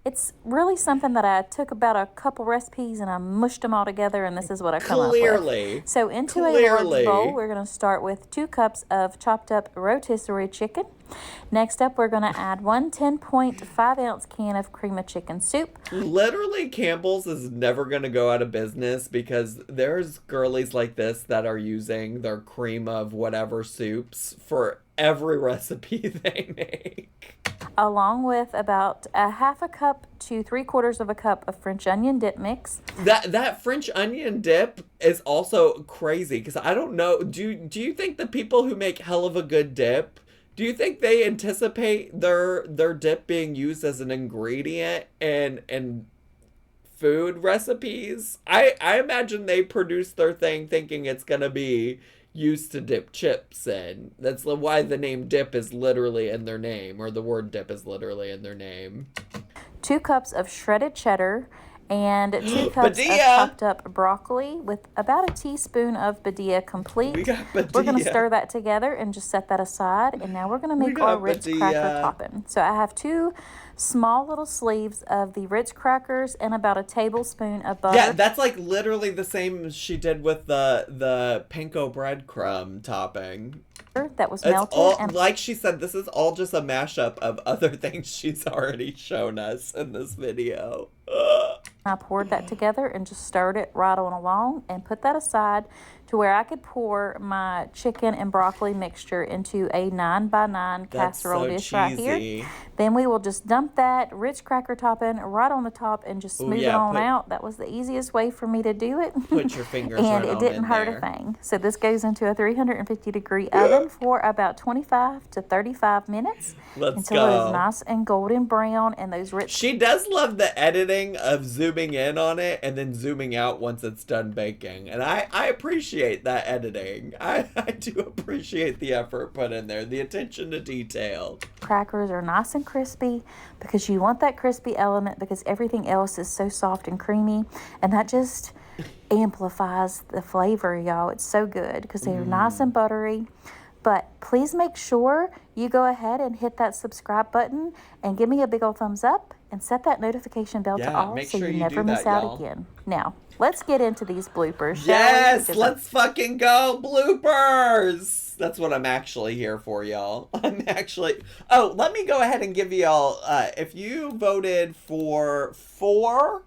It's really something that I took about a couple recipes and I mushed them all together, and this is what I come up with. So into a large bowl, we're going to start with 2 cups of chopped up rotisserie chicken. Next up, we're going to add 1 10.5-ounce can of cream of chicken soup. Literally, Campbell's is never going to go out of business because there's girlies like this that are using their cream of whatever soups for every recipe they make. Along with about a 1/2 cup to 3/4 cup of French onion dip mix. That French onion dip is also crazy because I don't know. Do you think the people who make hell of a good dip, do you think they anticipate their dip being used as an ingredient in food recipes? I imagine they produce their thing thinking it's gonna be used to dip chips in. That's why the name dip is literally in their name, or the word dip is literally in their name. 2 cups of shredded cheddar and 2 cups of chopped up broccoli with about a teaspoon of Badia complete. We got Badia. We're going to stir that together and just set that aside. And now we're going to make our Ritz cracker topping. So I have 2 small little sleeves of the Ritz crackers and about a tablespoon of butter. Yeah, that's like literally the same she did with the panko breadcrumb topping. That was melted. And like she said, this is all just a mashup of other things she's already shown us in this video. I poured that together and just stirred it right on along and put that aside to where I could pour my chicken and broccoli mixture into a 9x9 casserole dish right here. Then we will just dump that Ritz cracker topping right on the top and just smooth it on out. That was the easiest way for me to do it. Put your fingers and it didn't hurt a thing. So this goes into a 350-degree oven for about 25 to 35 minutes until it is nice and golden brown and those Ritz. She does love the editing of zooming in on it and then zooming out once it's done baking. And I appreciate that editing. I do appreciate the effort put in there, the attention to detail. Crackers are nice and crispy because you want that crispy element because everything else is so soft and creamy, and that just amplifies the flavor, y'all. It's so good because they're nice and buttery. But please make sure you go ahead and hit that subscribe button and give me a big old thumbs up and set that notification bell to all so you never miss out again. Now, let's get into these bloopers, Yes, let's fucking go, bloopers! That's what I'm actually here for, y'all. Oh, let me go ahead and give y'all, if you voted for 4,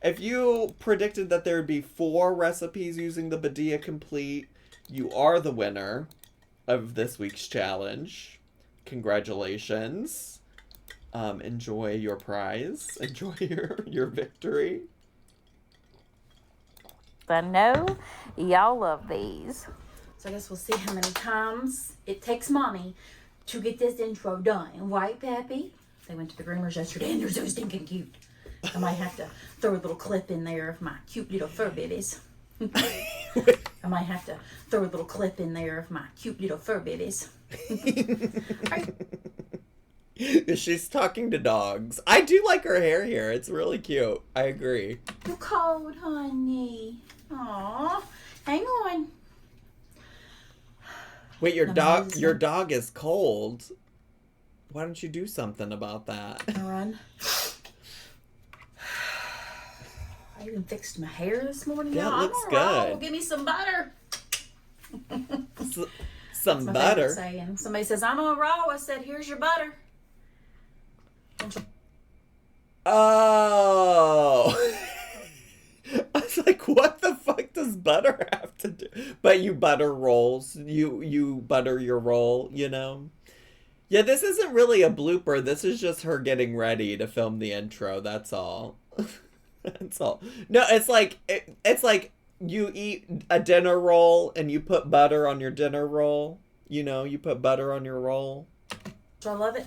if you predicted that there would be 4 recipes using the Badia Complete, you are the winner of this week's challenge. Congratulations. Enjoy your prize. Enjoy your victory. I know y'all love these. So I guess we'll see how many times it takes mommy to get this intro done. Right, Pappy? They went to the groomers yesterday and they're so stinking cute. I might have to throw a little clip in there of my cute little fur babies. I might have to throw a little clip in there of my cute little fur babies. She's talking to dogs. I do like her hair here. It's really cute. I agree. You're cold, honey. Aw. Hang on. Wait, your dog is cold. Why don't you do something about that? Run. I even fixed my hair this morning. Yeah, it looks I'm good. Well, give me some butter. Some my butter. Saying. Somebody says, I'm on raw. I said, here's your butter. Oh. I was like, what the fuck does butter have to do? But you butter rolls. You butter your roll, you know? Yeah, this isn't really a blooper. This is just her getting ready to film the intro. That's all. That's all. No, it's like you eat a dinner roll and you put butter on your dinner roll. You know, you put butter on your roll. I love it.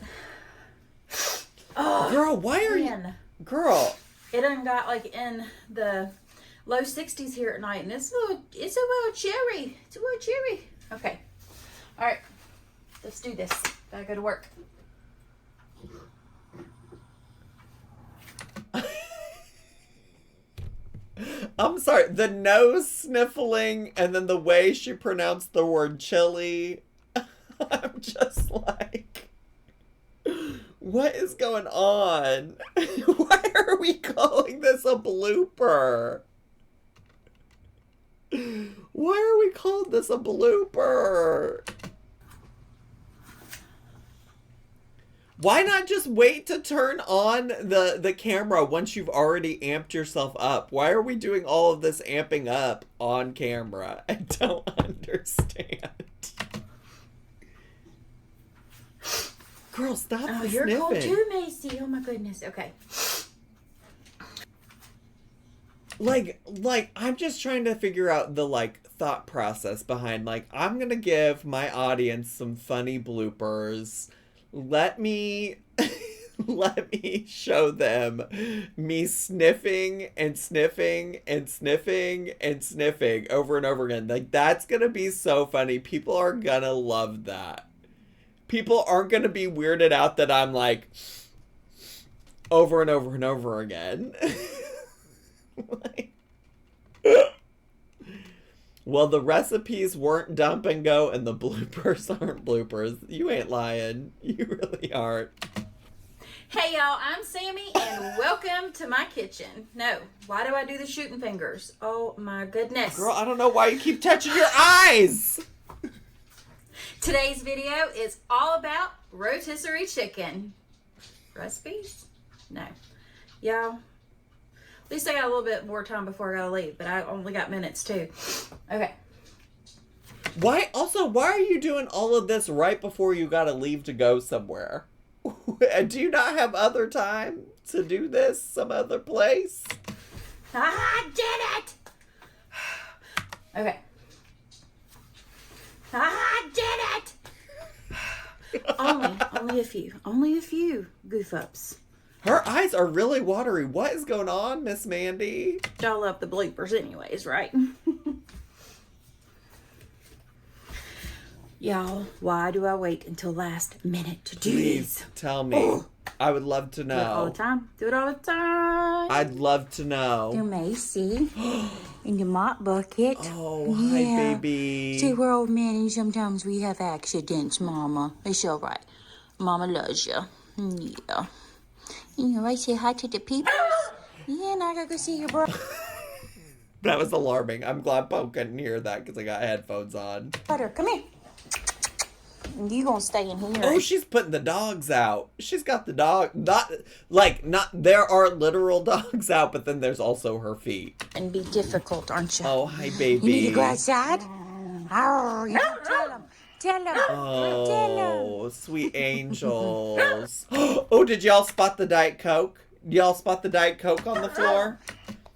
Oh, girl, why are you... Girl. It done got like in the low 60s here at night, and it's a little chilly. It's a little chilly. Okay. All right. Let's do this. Gotta go to work. I'm sorry. The nose sniffling and then the way she pronounced the word chili. I'm just like... What is going on? Why are we calling this a blooper? Why are we calling this a blooper? Why not just wait to turn on the camera once you've already amped yourself up? Why are we doing all of this amping up on camera? I don't understand. Girl, stop the you're sniffing. cold too, Macy. Oh my goodness. Okay. Like, I'm just trying to figure out the, thought process behind, I'm gonna give my audience some funny bloopers. Let me show them me sniffing and sniffing and sniffing and sniffing over and over again. That's gonna be so funny. People are gonna love that. People aren't going to be weirded out that I'm over and over and over again. Well, the recipes weren't dump and go and the bloopers aren't bloopers. You ain't lying. You really aren't. Hey y'all, I'm Sammy and welcome to my kitchen. No, why do I do the shooting fingers? Oh my goodness. Girl, I don't know why you keep touching your eyes. Today's video is all about rotisserie chicken. Recipes? No. Y'all, at least I got a little bit more time before I gotta leave, but I only got minutes too. Okay. Why are you doing all of this right before you gotta leave to go somewhere? Do you not have other time to do this some other place? I did it! Okay. I did it! Only a few goof ups. Her eyes are really watery. What is going on, Miss Mandy? Y'all love the bloopers anyways, right? Y'all, why do I wait until last minute to do Please this? Tell me. Oh. I would love to know. Do it all the time. Do it all the time. I'd love to know. You may see in your mop bucket. Oh, hi, baby. See, we're old men and sometimes we have accidents, Mama. It's all right. Mama loves you. Yeah. You know, I say hi to the people. Yeah, and I gotta go see your brother. That was alarming. I'm glad Poe couldn't hear that because I got headphones on. Brother, come here. You gonna stay in here? Oh, she's putting the dogs out. She's got the dog. Not. There are literal dogs out, but then there's also her feet. And be difficult, aren't you? Oh, hi, baby. You need to go outside. Oh, you tell him. Tell him. Oh, sweet angels. Oh, did y'all spot the Diet Coke? Y'all spot the Diet Coke on the floor?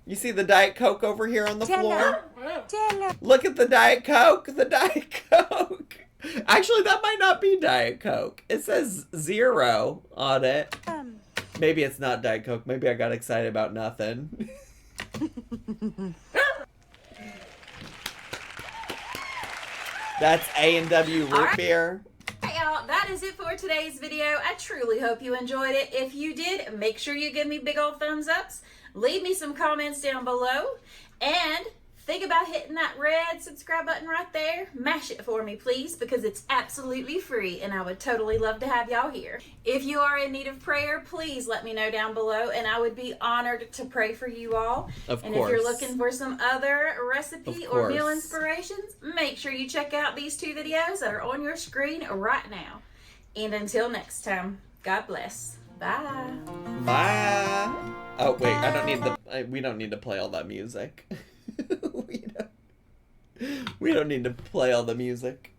You see the Diet Coke over here on the floor? Tell him. Look at the Diet Coke. The Diet Coke. Actually, that might not be Diet Coke. It says 0 on it. Maybe it's not Diet Coke. Maybe I got excited about nothing. That's A&W root beer. Hey y'all, that is it for today's video. I truly hope you enjoyed it. If you did, make sure you give me big old thumbs ups. Leave me some comments down below. And think about hitting that red subscribe button right there. Mash it for me, please, because it's absolutely free and I would totally love to have y'all here. If you are in need of prayer, please let me know down below and I would be honored to pray for you all. Of and course. If you're looking for some other recipe or meal inspirations, make sure you check out these 2 videos that are on your screen right now. And until next time, God bless. Bye. Bye. Oh, wait, I don't need we don't need to play all that music. we don't need to play all the music.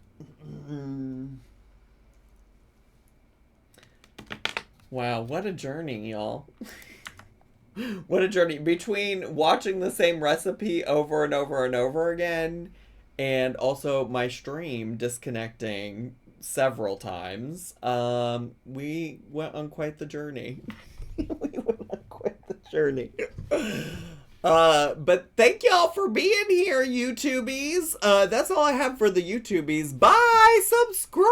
Wow, what a journey, y'all. What a journey. Between watching the same recipe over and over and over again, and also my stream disconnecting several times, we went on quite the journey. But thank y'all for being here, YouTubies. That's all I have for the YouTubies. Bye! Subscribe!